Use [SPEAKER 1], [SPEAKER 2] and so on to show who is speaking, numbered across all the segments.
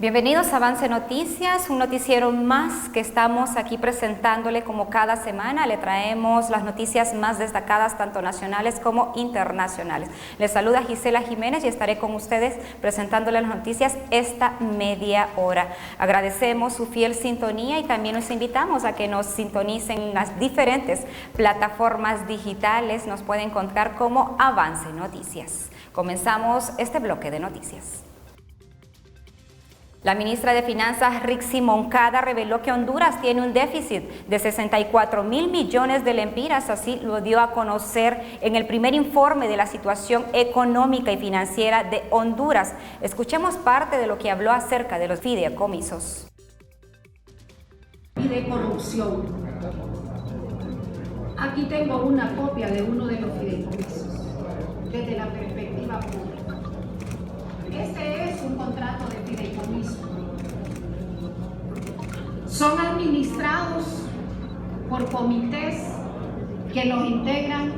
[SPEAKER 1] Bienvenidos a Avance Noticias, un noticiero más que estamos aquí presentándole como cada semana. Le traemos las noticias más destacadas, tanto nacionales como internacionales. Les saluda Gisela Jiménez y estaré con ustedes presentándole las noticias esta media hora. Agradecemos su fiel sintonía y también los invitamos a que nos sintonicen en las diferentes plataformas digitales. Nos pueden encontrar como Avance Noticias. Comenzamos este bloque de noticias. La ministra de Finanzas, Rixi Moncada, reveló que Honduras tiene un déficit de 64.000 millones de lempiras, así lo dio a conocer en el primer informe de la situación económica y financiera de Honduras. Escuchemos parte de lo que habló acerca de los fideicomisos.
[SPEAKER 2] Y de corrupción. Aquí tengo una copia de uno de los fideicomisos, desde la perspectiva pública. Este es un contrato de fideicomiso. Son administrados por comités que los integran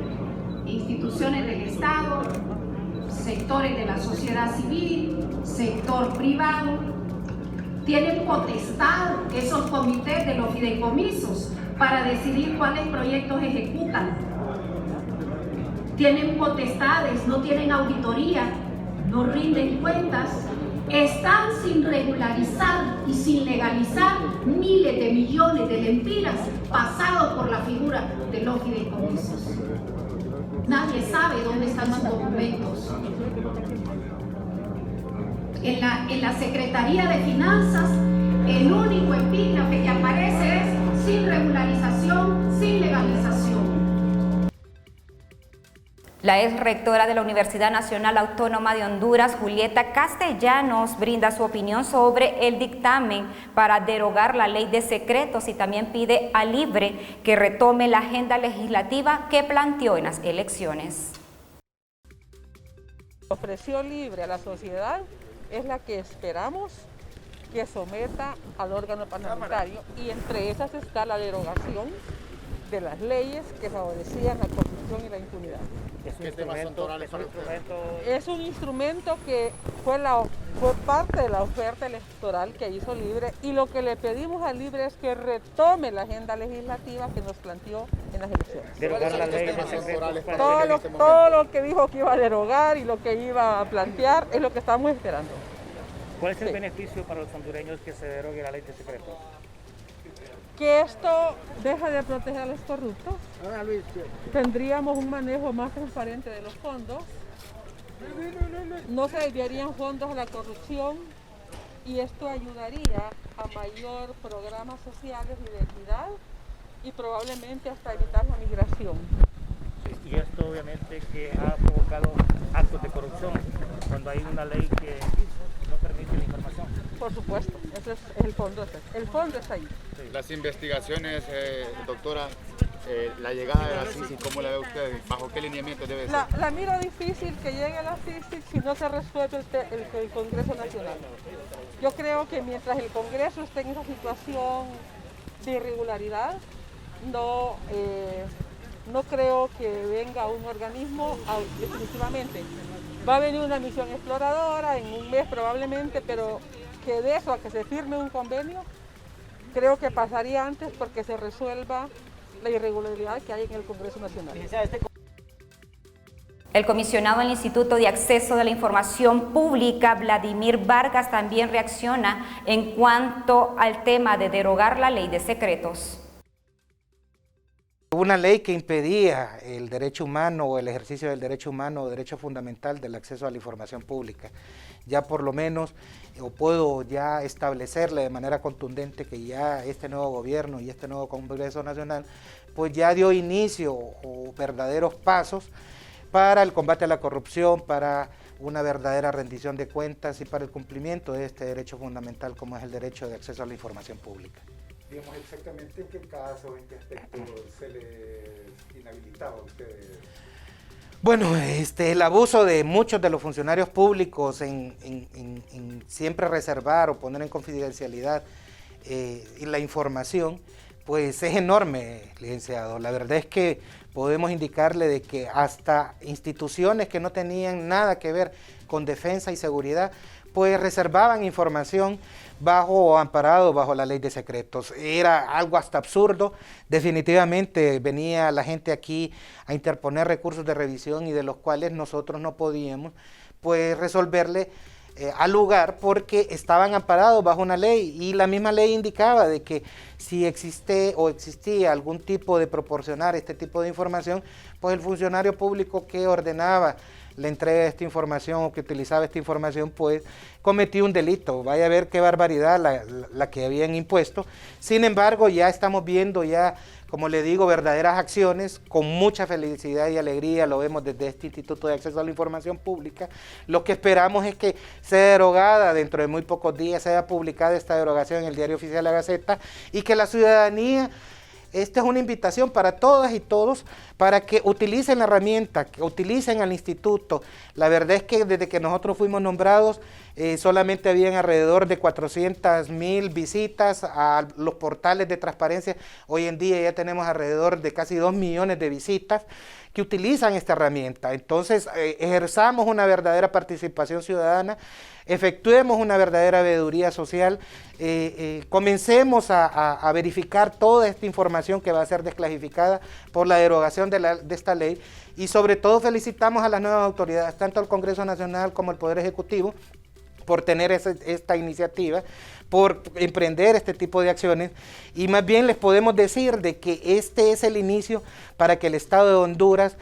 [SPEAKER 2] instituciones del Estado, sectores de la sociedad civil, sector privado. Tienen potestad esos comités de los fideicomisos para decidir cuáles proyectos ejecutan. Tienen potestades, no tienen auditoría, no rinden cuentas, están sin regularizar y sin legalizar miles de millones de lempiras pasados por la figura de los fideicomisos. Nadie sabe dónde están sus documentos. En la Secretaría de Finanzas, el único epígrafe que aparece es sin regularización, sin legalización.
[SPEAKER 1] La ex rectora de la Universidad Nacional Autónoma de Honduras, Julieta Castellanos, brinda su opinión sobre el dictamen para derogar la ley de secretos y también pide a Libre que retome la agenda legislativa que planteó en las elecciones.
[SPEAKER 3] Ofreció Libre a la sociedad es la que esperamos que someta al órgano parlamentario y entre esas está la derogación de las leyes que favorecían la corrupción y la impunidad. Es un instrumento que fue parte de la oferta electoral que hizo Libre y lo que le pedimos a Libre es que retome la agenda legislativa que nos planteó en las elecciones.
[SPEAKER 4] Derogar la ley de secretos.
[SPEAKER 3] Todo lo que dijo que iba a derogar y lo que iba a plantear es lo que estamos esperando.
[SPEAKER 4] ¿Cuál es el beneficio para los hondureños que se derogue la ley de secretos?
[SPEAKER 3] Que esto deja de proteger a los corruptos, tendríamos un manejo más transparente de los fondos, no se desviarían fondos a la corrupción y esto ayudaría a mayor programas sociales y de equidad y probablemente hasta evitar la migración.
[SPEAKER 4] Y esto obviamente que ha provocado actos de corrupción cuando hay una ley que no permite la información.
[SPEAKER 3] Por supuesto, ese es el fondo está ahí.
[SPEAKER 5] Las investigaciones, doctora, la llegada de la CICIG, ¿cómo la ve usted? ¿Bajo qué lineamiento debe ser?
[SPEAKER 3] La miro difícil que llegue a la CICIG si no se resuelve el Congreso Nacional. Yo creo que mientras el Congreso esté en esa situación de irregularidad, no creo que venga un organismo definitivamente. Va a venir una misión exploradora en un mes probablemente, pero que de eso a que se firme un convenio, creo que pasaría antes porque se resuelva la irregularidad que hay en el Congreso Nacional.
[SPEAKER 1] El comisionado del Instituto de Acceso de la Información Pública, Vladimir Vargas, también reacciona en cuanto al tema de derogar la ley de secretos.
[SPEAKER 6] Una ley que impedía el derecho humano o el ejercicio del derecho humano o derecho fundamental del acceso a la información pública. Ya por lo menos, o puedo ya establecerle de manera contundente que ya este nuevo gobierno y este nuevo Congreso Nacional, pues ya dio inicio o verdaderos pasos para el combate a la corrupción, para una verdadera rendición de cuentas y para el cumplimiento de este derecho fundamental como es el derecho de acceso a la información pública.
[SPEAKER 7] Digamos exactamente en qué caso, en qué aspecto se les inhabilitaba a ustedes.
[SPEAKER 6] Bueno, el abuso de muchos de los funcionarios públicos en siempre reservar o poner en confidencialidad y la información, pues es enorme, licenciado. La verdad es que podemos indicarle de que hasta instituciones que no tenían nada que ver con defensa y seguridad, pues reservaban información amparado bajo la ley de secretos. Era algo hasta absurdo. Definitivamente venía la gente aquí a interponer recursos de revisión y de los cuales nosotros no podíamos pues resolverle al lugar, porque estaban amparados bajo una ley, y la misma ley indicaba de que si existe o existía algún tipo de proporcionar este tipo de información, pues el funcionario público que ordenaba la entrega de esta información o que utilizaba esta información, pues cometió un delito. Vaya a ver qué barbaridad la que habían impuesto. Sin embargo, ya estamos viendo ya, como le digo, verdaderas acciones. Con mucha felicidad y alegría lo vemos desde este Instituto de Acceso a la Información Pública. Lo que esperamos es que sea derogada dentro de muy pocos días, sea publicada esta derogación en el Diario Oficial de la Gaceta, y que la ciudadanía, esta es una invitación para todas y todos, para que utilicen la herramienta, que utilicen al instituto. La verdad es que desde que nosotros fuimos nombrados, solamente habían alrededor de 400,000 visitas a los portales de transparencia. Hoy en día ya tenemos alrededor de casi 2 millones de visitas que utilizan esta herramienta. Entonces, ejerzamos una verdadera participación ciudadana, efectuemos una verdadera veeduría social, comencemos a verificar toda esta información que va a ser desclasificada por la derogación de esta ley, y sobre todo felicitamos a las nuevas autoridades, tanto al Congreso Nacional como al Poder Ejecutivo, por tener esta iniciativa, por emprender este tipo de acciones, y más bien les podemos decir de que este es el inicio para que el Estado de Honduras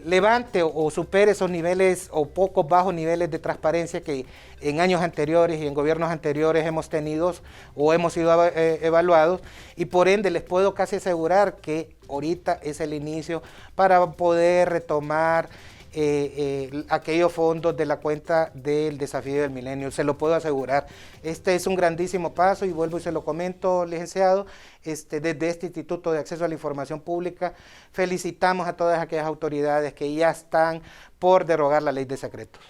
[SPEAKER 6] levante o supere esos niveles o pocos bajos niveles de transparencia que en años anteriores y en gobiernos anteriores hemos tenido o hemos sido evaluados, y por ende les puedo casi asegurar que ahorita es el inicio para poder retomar aquellos fondos de la cuenta del desafío del milenio, se lo puedo asegurar. Este es un grandísimo paso, y vuelvo y se lo comento, licenciado, desde este Instituto de Acceso a la Información Pública felicitamos a todas aquellas autoridades que ya están por derogar la ley de secretos.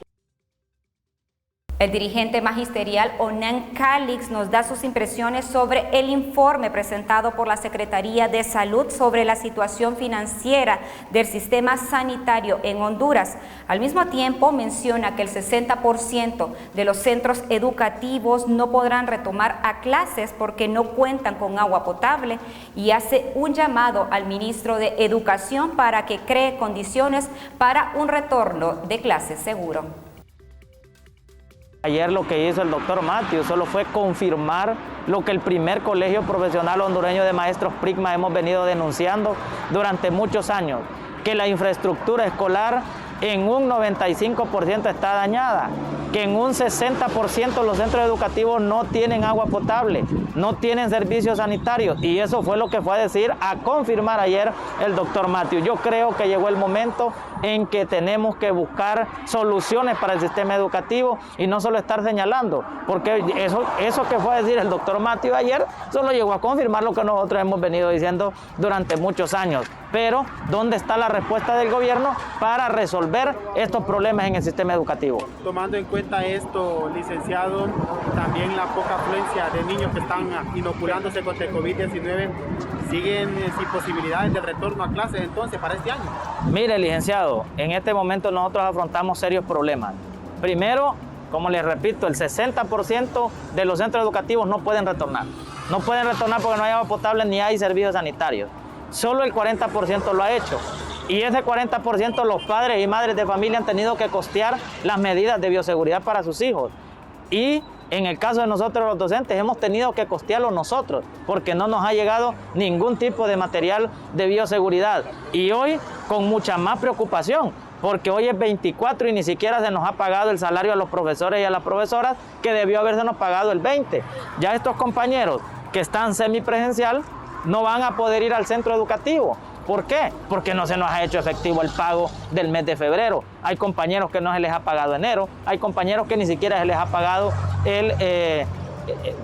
[SPEAKER 1] El dirigente magisterial Onan Calix nos da sus impresiones sobre el informe presentado por la Secretaría de Salud sobre la situación financiera del sistema sanitario en Honduras. Al mismo tiempo menciona que el 60% de los centros educativos no podrán retomar a clases porque no cuentan con agua potable, y hace un llamado al ministro de Educación para que cree condiciones para un retorno de clases seguro.
[SPEAKER 8] Ayer lo que hizo el doctor Matthews solo fue confirmar lo que el primer colegio profesional hondureño de maestros PRICMA hemos venido denunciando durante muchos años, que la infraestructura escolar en un 95% está dañada, que en un 60% los centros educativos no tienen agua potable, no tienen servicios sanitarios, y eso fue lo que fue a decir, a confirmar ayer el doctor Matthews. Yo creo que llegó el momento en que tenemos que buscar soluciones para el sistema educativo y no solo estar señalando, porque eso que fue a decir el doctor Matthews ayer solo llegó a confirmar lo que nosotros hemos venido diciendo durante muchos años. Pero, ¿dónde está la respuesta del gobierno para resolver estos problemas en el sistema educativo?
[SPEAKER 9] Tomando en cuenta esto, licenciado, también la poca afluencia de niños que están inoculándose contra el COVID-19, ¿siguen sin posibilidades de retorno a clases entonces para este año? Mire, licenciado, en este momento nosotros afrontamos serios problemas. Primero, como les repito, el 60% de los centros educativos no pueden retornar. No pueden retornar porque no hay agua potable ni hay servicios sanitarios. Solo el 40% lo ha hecho. Y ese 40% los padres y madres de familia han tenido que costear las medidas de bioseguridad para sus hijos. Y en el caso de nosotros los docentes hemos tenido que costearlo nosotros porque no nos ha llegado ningún tipo de material de bioseguridad. Y hoy con mucha más preocupación, porque hoy es 24 y ni siquiera se nos ha pagado el salario a los profesores y a las profesoras, que debió habérsenos pagado el 20. Ya estos compañeros que están semipresencial no van a poder ir al centro educativo. ¿Por qué? Porque no se nos ha hecho efectivo el pago del mes de febrero. Hay compañeros que no se les ha pagado enero, hay compañeros que ni siquiera se les ha pagado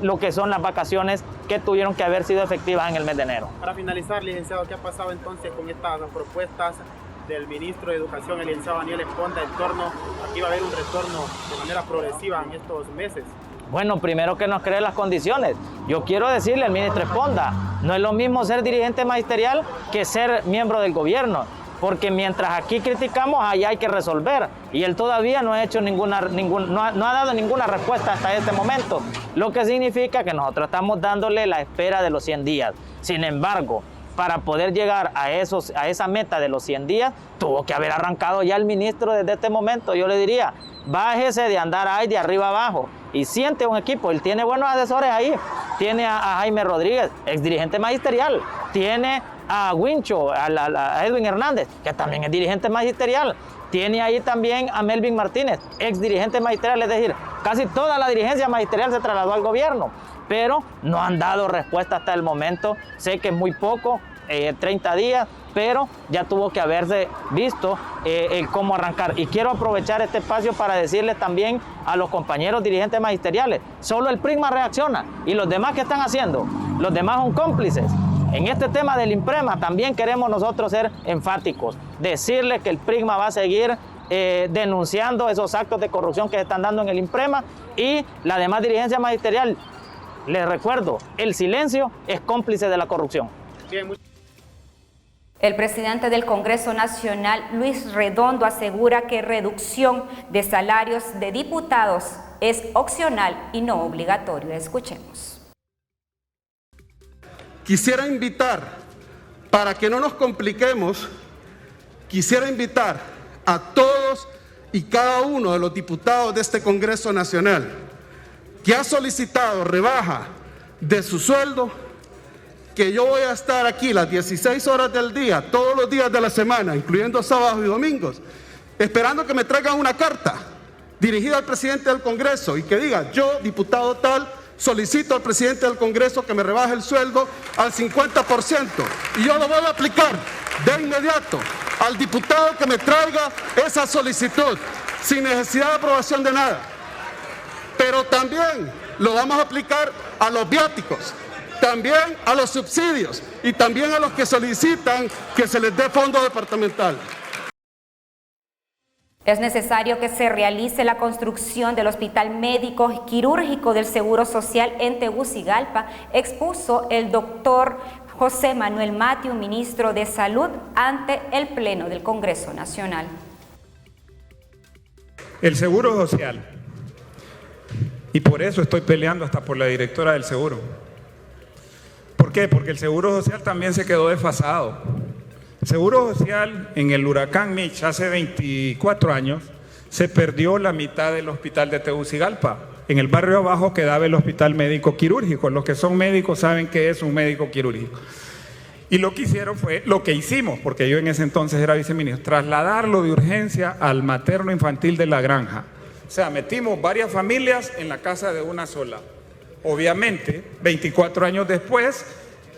[SPEAKER 9] lo que son las vacaciones que tuvieron que haber sido efectivas en el mes de enero. Para finalizar, licenciado, ¿qué ha pasado entonces con estas propuestas del ministro de Educación, el licenciado Daniel Esponda, en torno a que iba a haber un retorno de manera progresiva en estos meses? Bueno, primero que nos cree las condiciones. Yo quiero decirle al ministro Esponda, no es lo mismo ser dirigente magisterial que ser miembro del gobierno,
[SPEAKER 8] porque mientras aquí criticamos, allá hay que resolver, y él todavía no ha hecho no ha dado ninguna respuesta hasta este momento, lo que significa que nosotros estamos dándole la espera de los 100 días. Sin embargo, para poder llegar a esa meta de los 100 días, tuvo que haber arrancado ya el ministro desde este momento. Yo le diría, bájese de andar ahí de arriba abajo y siente un equipo. Él tiene buenos asesores ahí. Tiene a Jaime Rodríguez, ex dirigente magisterial. Tiene a Wincho, a Edwin Hernández, que también es dirigente magisterial. Tiene ahí también a Melvin Martínez, ex dirigente magisterial. Es decir, casi toda la dirigencia magisterial se trasladó al gobierno, pero no han dado respuesta hasta el momento. Sé que es muy poco, 30 días, pero ya tuvo que haberse visto el cómo arrancar. Y quiero aprovechar este espacio para decirles también a los compañeros dirigentes magisteriales, solo el PRIGMA reacciona, y los demás, ¿qué están haciendo? Los demás son cómplices. En este tema del IMPREMA también queremos nosotros ser enfáticos, decirles que el PRIGMA va a seguir denunciando esos actos de corrupción que se están dando en el IMPREMA, y la demás dirigencia magisterial. Les recuerdo, el silencio es cómplice de la corrupción.
[SPEAKER 1] El presidente del Congreso Nacional, Luis Redondo, asegura que reducción de salarios de diputados es opcional y no obligatorio. Escuchemos.
[SPEAKER 10] Quisiera invitar, para que no nos compliquemos, quisiera invitar a todos y cada uno de los diputados de este Congreso Nacional que ha solicitado rebaja de su sueldo, que yo voy a estar aquí las 16 horas del día, todos los días de la semana, incluyendo sábados y domingos, esperando que me traigan una carta dirigida al presidente del Congreso y que diga, yo, diputado tal, solicito al presidente del Congreso que me rebaje el sueldo al 50%, y yo lo voy a aplicar de inmediato al diputado que me traiga esa solicitud, sin necesidad de aprobación de nada. Pero también lo vamos a aplicar a los viáticos, también a los subsidios y también a los que solicitan que se les dé fondo departamental.
[SPEAKER 1] Es necesario que se realice la construcción del Hospital Médico Quirúrgico del Seguro Social en Tegucigalpa, expuso el doctor José Manuel Mathieu, ministro de Salud, ante el Pleno del Congreso Nacional.
[SPEAKER 11] El Seguro Social, y por eso estoy peleando hasta por la directora del Seguro. ¿Por qué? Porque el Seguro Social también se quedó desfasado. El Seguro Social, en el huracán Mitch, hace 24 años, se perdió la mitad del hospital de Tegucigalpa. En el barrio abajo quedaba el Hospital Médico Quirúrgico. Los que son médicos saben qué es un médico quirúrgico. Y lo que hicieron fue, lo que hicimos, porque yo en ese entonces era viceministro, trasladarlo de urgencia al materno infantil de La Granja. O sea, metimos varias familias en la casa de una sola. Obviamente, 24 años después,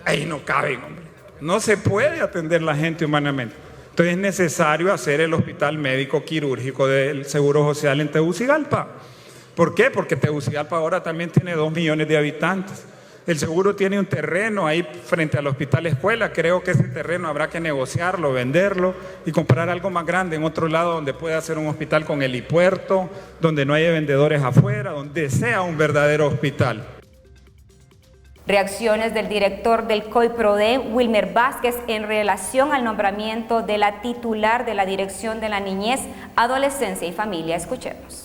[SPEAKER 11] ahí no caben, hombre. No se puede atender la gente humanamente. Entonces es necesario hacer el Hospital Médico Quirúrgico del Seguro Social en Tegucigalpa. ¿Por qué? Porque Tegucigalpa ahora también tiene 2 millones de habitantes. El seguro tiene un terreno ahí frente al Hospital Escuela. Creo que ese terreno habrá que negociarlo, venderlo y comprar algo más grande en otro lado donde pueda ser un hospital con helipuerto, donde no haya vendedores afuera, donde sea un verdadero hospital.
[SPEAKER 1] Reacciones del director del COIPRODEN, Wilmer Vázquez, en relación al nombramiento de la titular de la Dirección de la Niñez, Adolescencia y Familia. Escuchemos.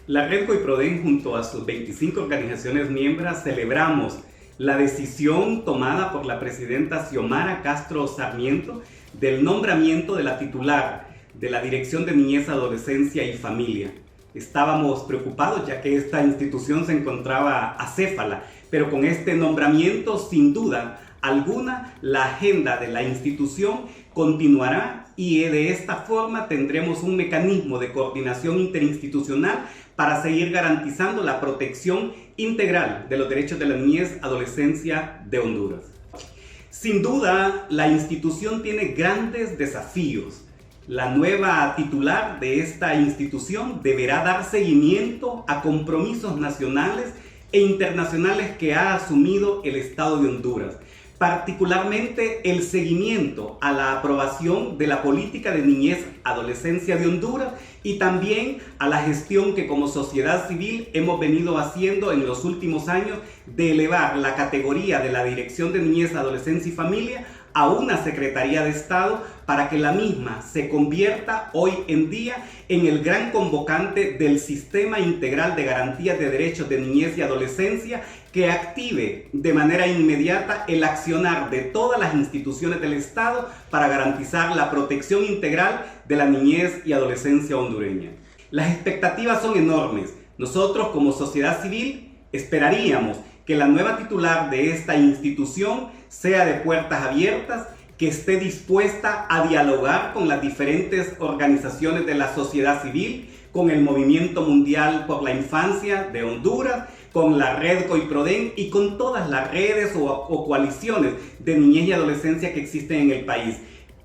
[SPEAKER 12] La red COIPRODEN, junto a sus 25 organizaciones miembros, celebramos la decisión tomada por la presidenta Xiomara Castro Sarmiento del nombramiento de la titular de la Dirección de Niñez, Adolescencia y Familia. Estábamos preocupados ya que esta institución se encontraba acéfala, pero con este nombramiento, sin duda alguna, la agenda de la institución continuará y de esta forma tendremos un mecanismo de coordinación interinstitucional para seguir garantizando la protección integral de los derechos de la niñez, adolescencia de Honduras. Sin duda, la institución tiene grandes desafíos. La nueva titular de esta institución deberá dar seguimiento a compromisos nacionales e internacionales que ha asumido el Estado de Honduras, particularmente el seguimiento a la aprobación de la política de niñez, adolescencia de Honduras y también a la gestión que como sociedad civil hemos venido haciendo en los últimos años de elevar la categoría de la Dirección de Niñez, Adolescencia y Familia a una Secretaría de Estado para que la misma se convierta hoy en día en el gran convocante del Sistema Integral de Garantías de Derechos de Niñez y Adolescencia, que active de manera inmediata el accionar de todas las instituciones del Estado para garantizar la protección integral de la niñez y adolescencia hondureña. Las expectativas son enormes. Nosotros, como sociedad civil, esperaríamos que la nueva titular de esta institución sea de puertas abiertas, que esté dispuesta a dialogar con las diferentes organizaciones de la sociedad civil, con el Movimiento Mundial por la Infancia de Honduras, con la Red COIPRODEN y con todas las redes o coaliciones de niñez y adolescencia que existen en el país.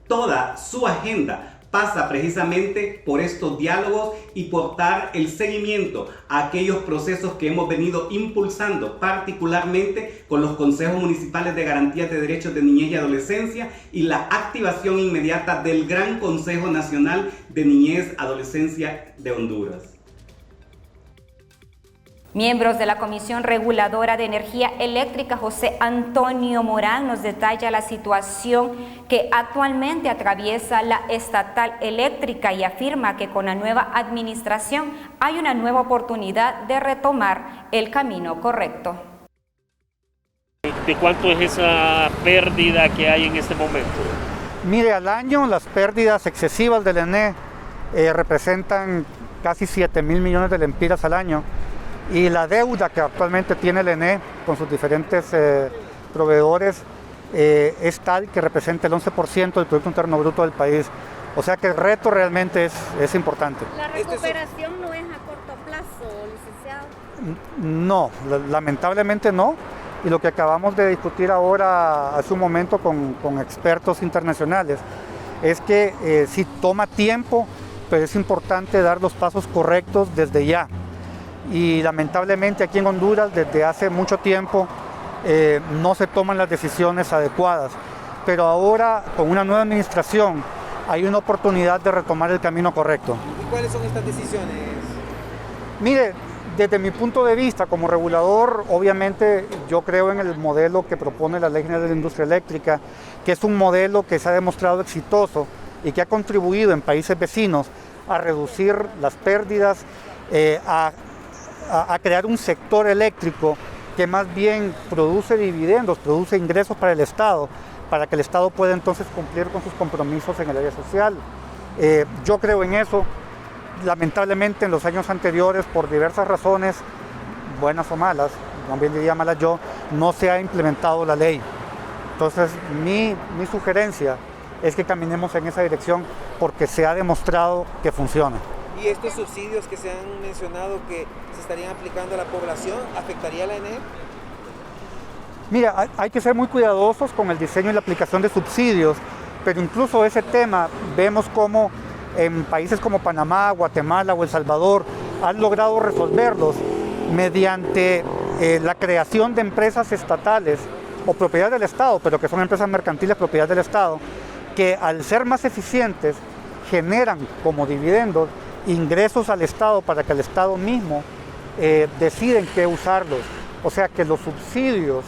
[SPEAKER 12] Toda su agenda pasa precisamente por estos diálogos y por dar el seguimiento a aquellos procesos que hemos venido impulsando, particularmente con los consejos municipales de garantías de derechos de niñez y adolescencia y la activación inmediata del Gran Consejo Nacional de Niñez y Adolescencia de Honduras.
[SPEAKER 1] Miembros de la Comisión Reguladora de Energía Eléctrica, José Antonio Morán, nos detalla la situación que actualmente atraviesa la estatal eléctrica y afirma que con la nueva administración hay una nueva oportunidad de retomar el camino correcto.
[SPEAKER 13] ¿De cuánto es esa pérdida que hay en este momento?
[SPEAKER 14] Mire, al año las pérdidas excesivas del ENE representan casi 7.000 millones de lempiras al año. Y la deuda que actualmente tiene el ENE con sus diferentes proveedores es tal que representa el 11% del Producto Interno Bruto del país. O sea que el reto realmente es importante.
[SPEAKER 15] ¿La recuperación no es a corto plazo, licenciado?
[SPEAKER 14] No, lamentablemente no. Y lo que acabamos de discutir ahora hace un momento con expertos internacionales es que sí toma tiempo, pero es importante dar los pasos correctos desde ya. Y lamentablemente aquí en Honduras desde hace mucho tiempo no se toman las decisiones adecuadas, pero ahora con una nueva administración hay una oportunidad de retomar el camino correcto.
[SPEAKER 16] ¿Y cuáles son estas decisiones?
[SPEAKER 14] Mire, desde mi punto de vista como regulador, obviamente yo creo en el modelo que propone la Ley General de la Industria Eléctrica, que es un modelo que se ha demostrado exitoso y que ha contribuido en países vecinos a reducir las pérdidas, a crear un sector eléctrico que más bien produce dividendos, produce ingresos para el Estado, para que el Estado pueda entonces cumplir con sus compromisos en el área social. Yo creo en eso. Lamentablemente en los años anteriores, por diversas razones, buenas o malas, también diría malas yo, no se ha implementado la ley. Entonces mi sugerencia es que caminemos en esa dirección porque se ha demostrado que funciona.
[SPEAKER 16] ¿Y estos subsidios que se han mencionado que se estarían aplicando a la población, afectaría a la ENE?
[SPEAKER 14] Mira, hay que ser muy cuidadosos con el diseño y la aplicación de subsidios, pero incluso ese tema vemos cómo en países como Panamá, Guatemala o El Salvador han logrado resolverlos mediante la creación de empresas estatales o propiedad del Estado, pero que son empresas mercantiles propiedad del Estado, que al ser más eficientes generan como dividendos ingresos al Estado para que el Estado mismo decida en qué usarlos. O sea que los subsidios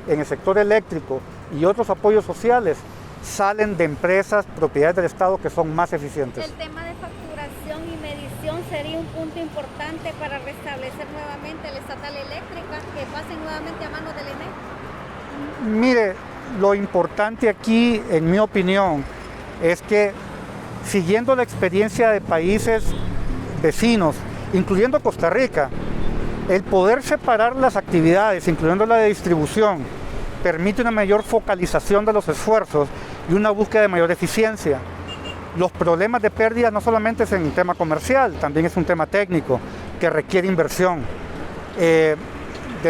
[SPEAKER 14] en el sector eléctrico y otros apoyos sociales salen de empresas propiedades del Estado que son más eficientes.
[SPEAKER 15] El tema de facturación y medición sería un punto importante para restablecer nuevamente la estatal eléctrica, que pase nuevamente a manos del ENE.
[SPEAKER 14] Mire, lo importante aquí, en mi opinión, es que siguiendo la experiencia de países vecinos, incluyendo Costa Rica, el poder separar las actividades, incluyendo la de distribución, permite una mayor focalización de los esfuerzos y una búsqueda de mayor eficiencia. Los problemas de pérdida no solamente es un tema comercial, también es un tema técnico que requiere inversión. De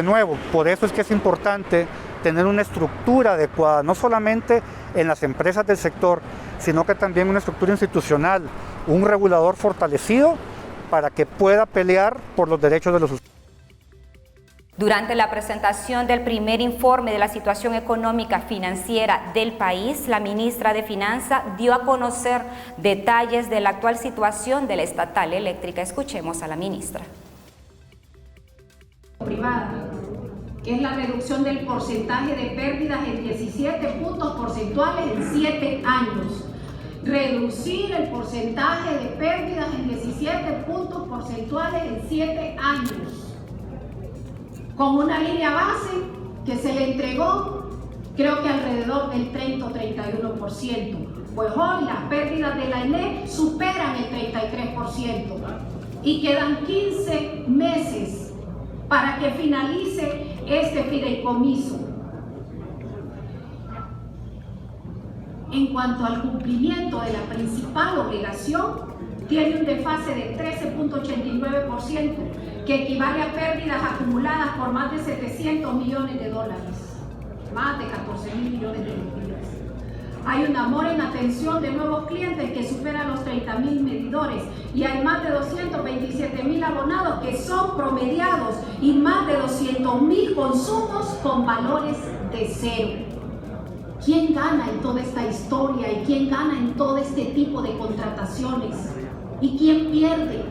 [SPEAKER 14] nuevo, por eso es que es importante tener una estructura adecuada, no solamente en las empresas del sector, sino que también una estructura institucional, un regulador fortalecido para que pueda pelear por los derechos de los usuarios.
[SPEAKER 1] Durante la presentación del primer informe de la situación económica financiera del país, la ministra de Finanzas dio a conocer detalles de la actual situación de la estatal eléctrica. Escuchemos a la ministra.
[SPEAKER 2] Privada. que es la reducción del porcentaje de pérdidas en 17 puntos porcentuales en 7 años. Reducir el porcentaje de pérdidas en 17 puntos porcentuales en 7 años. Con una línea base que se le entregó, creo que alrededor del 30 o 31%. Pues hoy las pérdidas de la ENE superan el 33% y quedan 15 meses para que finalice este fideicomiso. En cuanto al cumplimiento de la principal obligación, tiene un desfase de 13.89%, que equivale a pérdidas acumuladas por más de 700 millones de dólares, más de 14.000 millones de lempiras. Hay un amor en atención de nuevos clientes que supera los 30.000 medidores y hay más de 227.000 abonados que son promediados y más de 200.000 consumos con valores de cero. ¿Quién gana en toda esta historia y quién gana en todo este tipo de contrataciones? ¿Y quién pierde?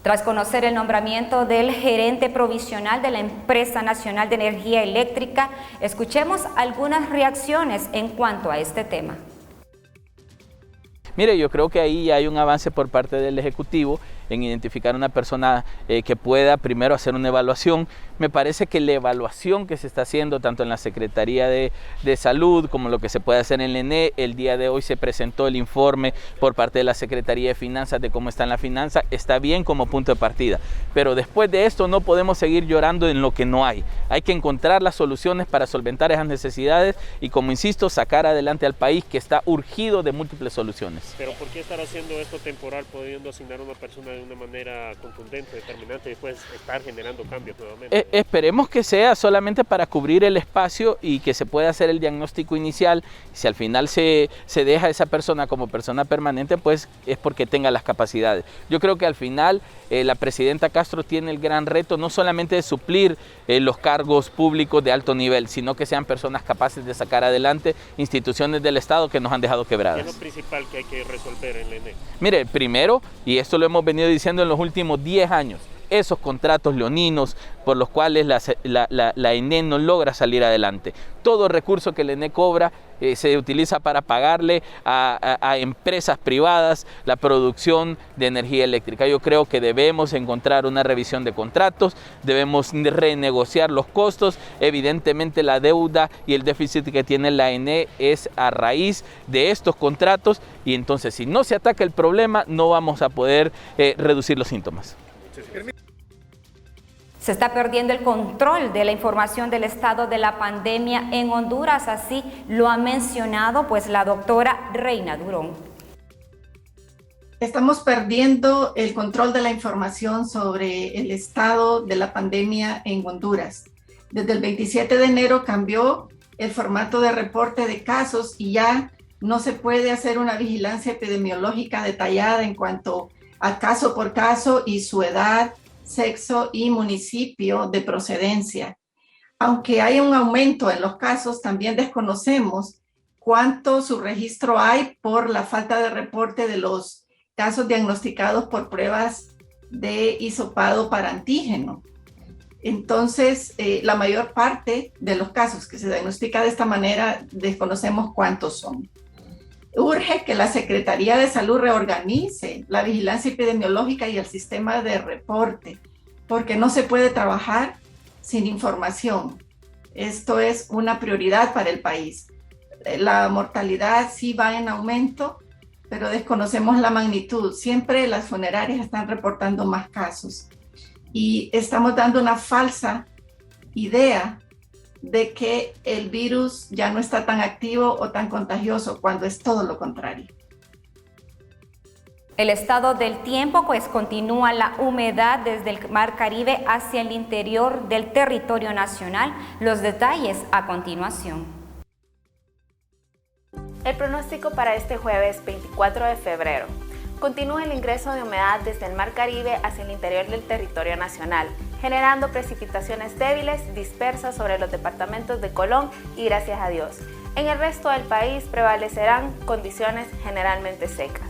[SPEAKER 1] Tras conocer el nombramiento del gerente provisional de la Empresa Nacional de Energía Eléctrica, escuchemos algunas reacciones en cuanto a este tema.
[SPEAKER 17] Mire, yo creo que ahí ya hay un avance por parte del Ejecutivo en identificar una persona que pueda primero hacer una evaluación. Me parece que la evaluación que se está haciendo tanto en la Secretaría de Salud como lo que se puede hacer en el ENE, el día de hoy se presentó el informe por parte de la Secretaría de Finanzas de cómo está en la finanza, está bien como punto de partida, pero después de esto no podemos seguir llorando en lo que no hay. Hay que encontrar las soluciones para solventar esas necesidades y, como insisto, sacar adelante al país que está urgido de múltiples soluciones.
[SPEAKER 13] Pero ¿por qué estar haciendo esto temporal, pudiendo asignar a una persona de una manera contundente, determinante y después estar generando cambios nuevamente?
[SPEAKER 17] Esperemos que sea solamente para cubrir el espacio y que se pueda hacer el diagnóstico inicial. Si al final se deja a esa persona como persona permanente, pues es porque tenga las capacidades. Yo creo que al final la presidenta Castro tiene el gran reto no solamente de suplir los cargos públicos de alto nivel, sino que sean personas capaces de sacar adelante instituciones del Estado que nos han dejado quebradas.
[SPEAKER 13] ¿Qué es lo principal que hay que resolver en la ENE?
[SPEAKER 17] Mire, primero, y esto lo hemos venido diciendo en los últimos 10 años, esos contratos leoninos por los cuales la ENE no logra salir adelante. Todo recurso que la ENE cobra se utiliza para pagarle a empresas privadas la producción de energía eléctrica. Yo creo que debemos encontrar una revisión de contratos, debemos renegociar los costos. Evidentemente la deuda y el déficit que tiene la ENE es a raíz de estos contratos y entonces si no se ataca el problema no vamos a poder reducir los síntomas.
[SPEAKER 1] Se está perdiendo el control de la información del estado de la pandemia en Honduras, así lo ha mencionado pues la doctora Reina Durón.
[SPEAKER 18] Estamos perdiendo el control de la información sobre el estado de la pandemia en Honduras. Desde el 27 de enero cambió el formato de reporte de casos y ya no se puede hacer una vigilancia epidemiológica detallada en cuanto a caso por caso y su edad, sexo y municipio de procedencia. Aunque hay un aumento en los casos, también desconocemos cuánto subregistro hay por la falta de reporte de los casos diagnosticados por pruebas de hisopado para antígeno. Entonces, la mayor parte de los casos que se diagnostica de esta manera, desconocemos cuántos son. Urge que la Secretaría de Salud reorganice la vigilancia epidemiológica y el sistema de reporte, porque no se puede trabajar sin información. Esto es una prioridad para el país. La mortalidad sí va en aumento, pero desconocemos la magnitud. Siempre las funerarias están reportando más casos y estamos dando una falsa idea de que el virus ya no está tan activo o tan contagioso, cuando es todo lo contrario.
[SPEAKER 1] El estado del tiempo pues continúa la humedad desde el Mar Caribe hacia el interior del territorio nacional. Los detalles a continuación.
[SPEAKER 19] El pronóstico para este jueves 24 de febrero. Continúa el ingreso de humedad desde el Mar Caribe hacia el interior del territorio nacional, generando precipitaciones débiles dispersas sobre los departamentos de Colón y Gracias a Dios. En el resto del país prevalecerán condiciones generalmente secas.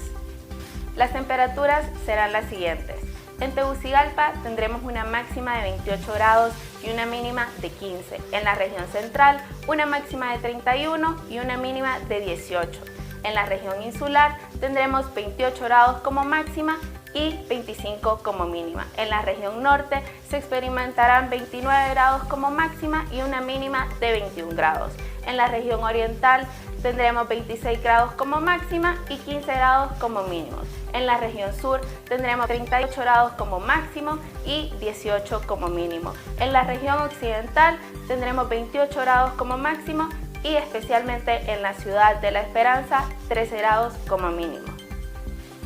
[SPEAKER 19] Las temperaturas serán las siguientes. En Tegucigalpa tendremos una máxima de 28 grados y una mínima de 15. En la región central, una máxima de 31 y una mínima de 18. En la región insular tendremos 28 grados como máxima y 25 como mínima. En la región norte se experimentarán 29 grados como máxima y una mínima de 21 grados. En la región oriental tendremos 26 grados como máxima y 15 grados como mínimos. En la región sur tendremos 38 grados como máximo y 18 como mínimo. En la región occidental tendremos 28 grados como máximo y especialmente en la ciudad de La Esperanza 13 grados como mínimo.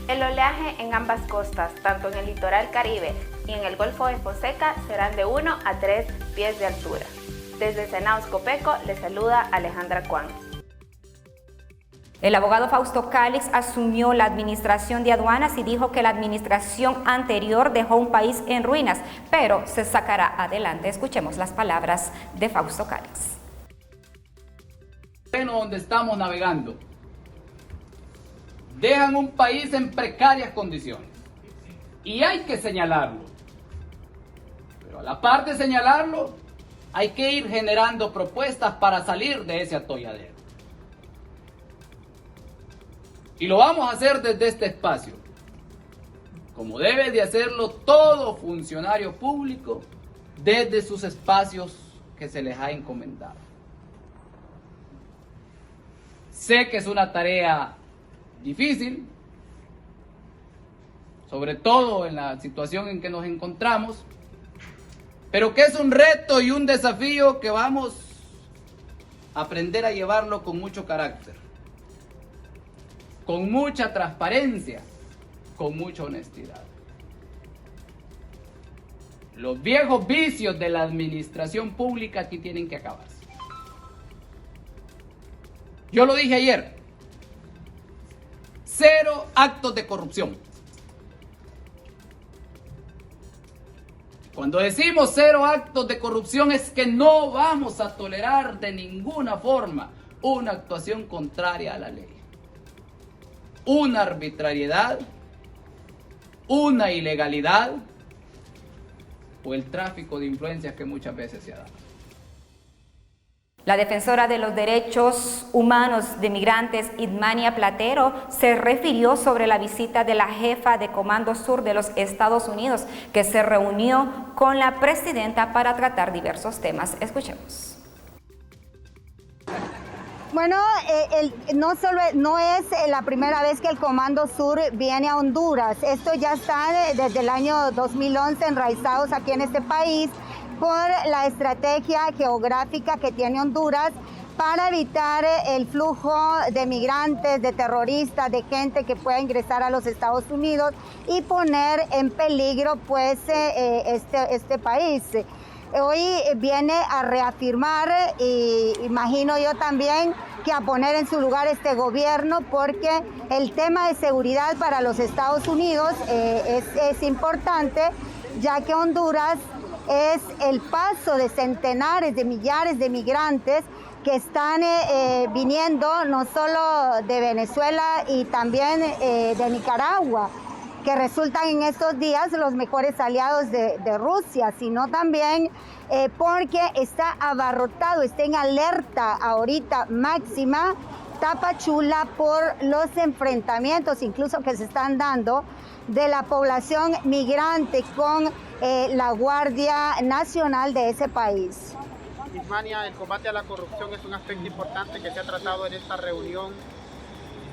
[SPEAKER 19] El oleaje en ambas costas, tanto en el litoral Caribe y en el Golfo de Fonseca, serán de 1 a 3 pies de altura. Desde Senaos Copeco les saluda Alejandra Cuán.
[SPEAKER 1] El abogado Fausto Cálix asumió la administración de aduanas y dijo que la administración anterior dejó un país en ruinas, pero se sacará adelante. Escuchemos las palabras de Fausto Cálix.
[SPEAKER 20] Donde estamos navegando, dejan un país en precarias condiciones y hay que señalarlo, pero a la par de señalarlo hay que ir generando propuestas para salir de ese atolladero. Y lo vamos a hacer desde este espacio, como debe de hacerlo todo funcionario público desde sus espacios que se les ha encomendado. Sé que es una tarea difícil, sobre todo en la situación en que nos encontramos, pero que es un reto y un desafío que vamos a aprender a llevarlo con mucho carácter, con mucha transparencia, con mucha honestidad. Los viejos vicios de la administración pública aquí tienen que acabarse. Yo lo dije ayer, 0 actos de corrupción. Cuando decimos 0 actos de corrupción es que no vamos a tolerar de ninguna forma una actuación contraria a la ley, una arbitrariedad, una ilegalidad o el tráfico de influencias que muchas veces se ha dado.
[SPEAKER 1] La defensora de los derechos humanos de migrantes, Idmania Platero, se refirió sobre la visita de la jefa de Comando Sur de los Estados Unidos, que se reunió con la presidenta para tratar diversos temas. Escuchemos.
[SPEAKER 21] Bueno, no es la primera vez que el Comando Sur viene a Honduras. Esto ya está desde el año 2011 enraizados aquí en este país, por la estrategia geográfica que tiene Honduras para evitar el flujo de migrantes, de terroristas, de gente que pueda ingresar a los Estados Unidos y poner en peligro pues este país. Hoy viene a reafirmar, y imagino yo también, que a poner en su lugar este gobierno, porque el tema de seguridad para los Estados Unidos es importante, ya que Honduras es el paso de centenares de millares de migrantes que están viniendo no solo de Venezuela y también de Nicaragua, que resultan en estos días los mejores aliados de Rusia, sino también porque está abarrotado, está en alerta ahorita máxima Tapachula por los enfrentamientos incluso que se están dando de la población migrante con la Guardia Nacional de ese país.
[SPEAKER 9] Ismania, el combate a la corrupción es un aspecto importante que se ha tratado en esta reunión.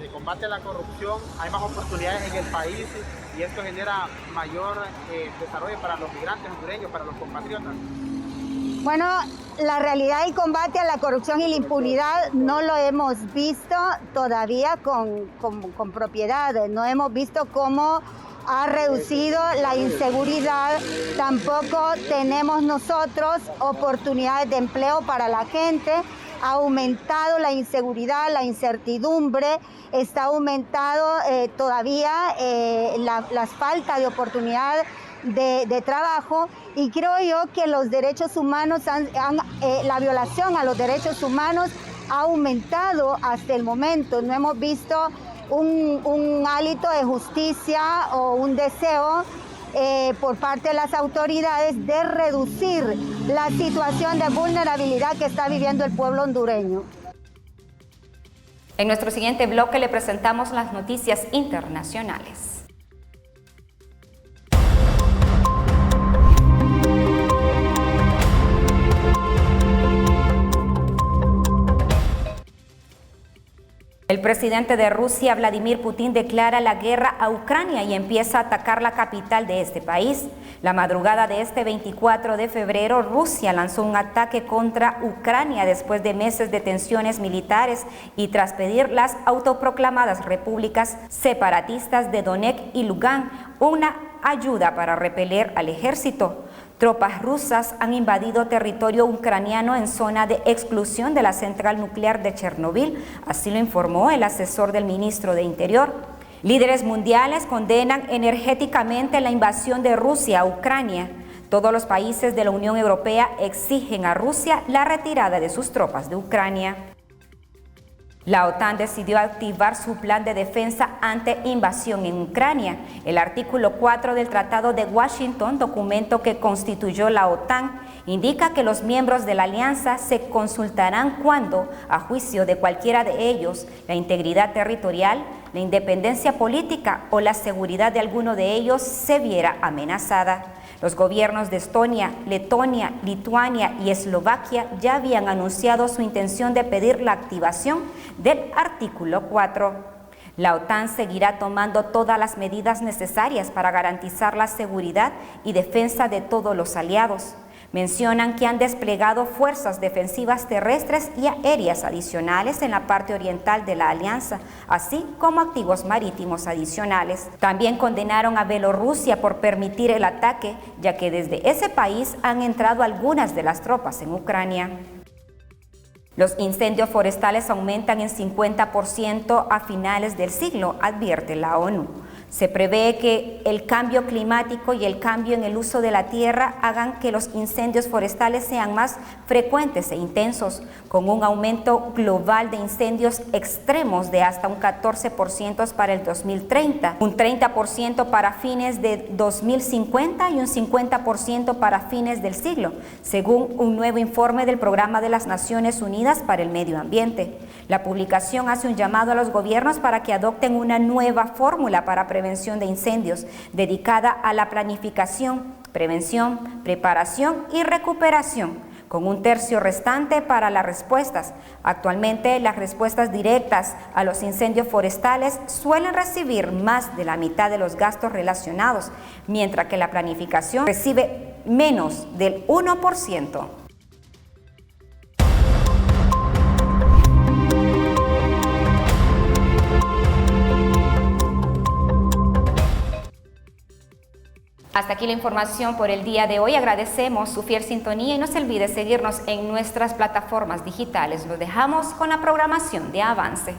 [SPEAKER 9] De combate a la corrupción hay más oportunidades en el país y esto genera mayor desarrollo para los migrantes hondureños, para los compatriotas.
[SPEAKER 21] Bueno, la realidad del combate a la corrupción y la impunidad no lo hemos visto todavía con propiedad. No hemos visto cómo ha reducido la inseguridad. Tampoco tenemos nosotros oportunidades de empleo para la gente. Ha aumentado la inseguridad, la incertidumbre, está aumentado todavía la falta de oportunidad de trabajo, y creo yo que los derechos humanos, la violación a los derechos humanos ha aumentado hasta el momento. No hemos visto un hálito de justicia o un deseo por parte de las autoridades de reducir la situación de vulnerabilidad que está viviendo el pueblo hondureño.
[SPEAKER 1] En nuestro siguiente bloque le presentamos las noticias internacionales. El presidente de Rusia, Vladimir Putin, declara la guerra a Ucrania y empieza a atacar la capital de este país. La madrugada de este 24 de febrero, Rusia lanzó un ataque contra Ucrania después de meses de tensiones militares y tras pedir las autoproclamadas repúblicas separatistas de Donetsk y Lugansk una ayuda para repeler al ejército. Tropas rusas han invadido territorio ucraniano en zona de exclusión de la central nuclear de Chernobyl, así lo informó el asesor del ministro de Interior. Líderes mundiales condenan enérgicamente la invasión de Rusia a Ucrania. Todos los países de la Unión Europea exigen a Rusia la retirada de sus tropas de Ucrania. La OTAN decidió activar su plan de defensa ante invasión en Ucrania. El artículo 4 del Tratado de Washington, documento que constituyó la OTAN, indica que los miembros de la alianza se consultarán cuando, a juicio de cualquiera de ellos, la integridad territorial, la independencia política o la seguridad de alguno de ellos se viera amenazada. Los gobiernos de Estonia, Letonia, Lituania y Eslovaquia ya habían anunciado su intención de pedir la activación del artículo 4. La OTAN seguirá tomando todas las medidas necesarias para garantizar la seguridad y defensa de todos los aliados. Mencionan que han desplegado fuerzas defensivas terrestres y aéreas adicionales en la parte oriental de la alianza, así como activos marítimos adicionales. También condenaron a Bielorrusia por permitir el ataque, ya que desde ese país han entrado algunas de las tropas en Ucrania. Los incendios forestales aumentan en 50% a finales del siglo, advierte la ONU. Se prevé que el cambio climático y el cambio en el uso de la tierra hagan que los incendios forestales sean más frecuentes e intensos, con un aumento global de incendios extremos de hasta un 14% para el 2030, un 30% para fines de 2050 y un 50% para fines del siglo, según un nuevo informe del Programa de las Naciones Unidas para el Medio Ambiente. La publicación hace un llamado a los gobiernos para que adopten una nueva fórmula para prevención de incendios, dedicada a la planificación, prevención, preparación y recuperación, con un tercio restante para las respuestas. Actualmente, las respuestas directas a los incendios forestales suelen recibir más de la mitad de los gastos relacionados, mientras que la planificación recibe menos del 1%. Hasta aquí la información por el día de hoy. Agradecemos su fiel sintonía y no se olvide seguirnos en nuestras plataformas digitales. Los dejamos con la programación de Avance.